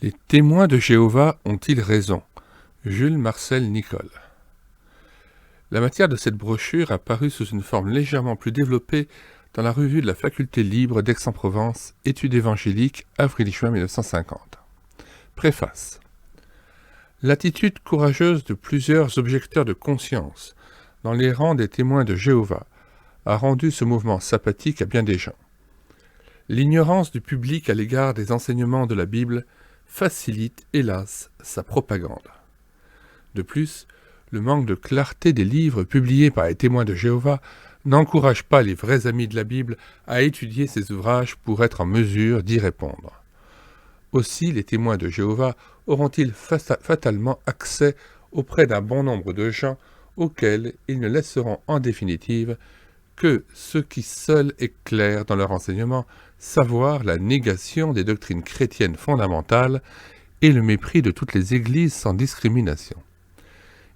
Les témoins de Jéhovah ont-ils raison? Jules Marcel Nicole. La matière de cette brochure a paru sous une forme légèrement plus développée dans la revue de la Faculté libre d'Aix-en-Provence, Études évangéliques, avril-juin 1950. Préface. L'attitude courageuse de plusieurs objecteurs de conscience dans les rangs des témoins de Jéhovah a rendu ce mouvement sympathique à bien des gens. L'ignorance du public à l'égard des enseignements de la Bible facilite, hélas, sa propagande. De plus, le manque de clarté des livres publiés par les témoins de Jéhovah n'encourage pas les vrais amis de la Bible à étudier ces ouvrages pour être en mesure d'y répondre. Aussi, les témoins de Jéhovah auront-ils fatalement accès auprès d'un bon nombre de gens auxquels ils ne laisseront en définitive que ce qui seul est clair dans leur enseignement, savoir la négation des doctrines chrétiennes fondamentales et le mépris de toutes les églises sans discrimination.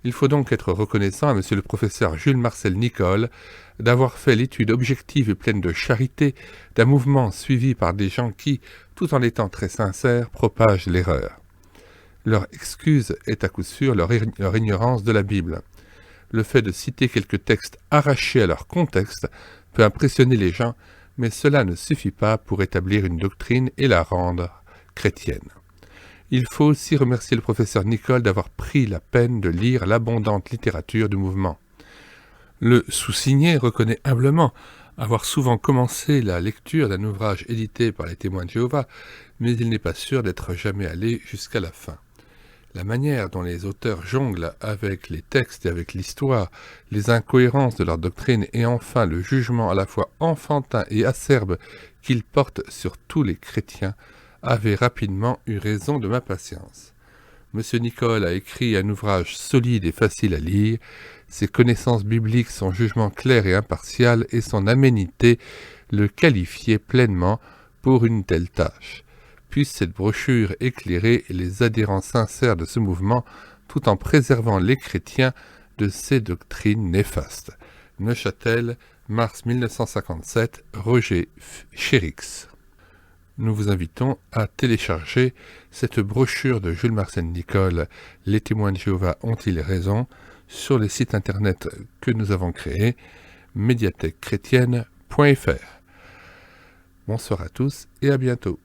Il faut donc être reconnaissant à monsieur le professeur Jules Marcel Nicole d'avoir fait l'étude objective et pleine de charité d'un mouvement suivi par des gens qui, tout en étant très sincères, propagent l'erreur. Leur excuse est à coup sûr leur ignorance de la Bible. Le fait de citer quelques textes arrachés à leur contexte peut impressionner les gens, mais cela ne suffit pas pour établir une doctrine et la rendre chrétienne. Il faut aussi remercier le professeur Nicole d'avoir pris la peine de lire l'abondante littérature du mouvement. Le sous-signé reconnaît humblement avoir souvent commencé la lecture d'un ouvrage édité par les témoins de Jéhovah, mais il n'est pas sûr d'être jamais allé jusqu'à la fin. La manière dont les auteurs jonglent avec les textes et avec l'histoire, les incohérences de leur doctrine et enfin le jugement à la fois enfantin et acerbe qu'ils portent sur tous les chrétiens avait rapidement eu raison de ma patience. Monsieur Nicole a écrit un ouvrage solide et facile à lire. Ses connaissances bibliques, son jugement clair et impartial et son aménité le qualifiaient pleinement pour une telle tâche. Puisse cette brochure éclairer les adhérents sincères de ce mouvement tout en préservant les chrétiens de ces doctrines néfastes. Neuchâtel, mars 1957, Roger Chérix. Nous vous invitons à télécharger cette brochure de Jules Marcel Nicole, Les témoins de Jéhovah ont-ils raison, sur le site internet que nous avons créé, médiathèquechrétienne.fr. Bonsoir à tous et à bientôt.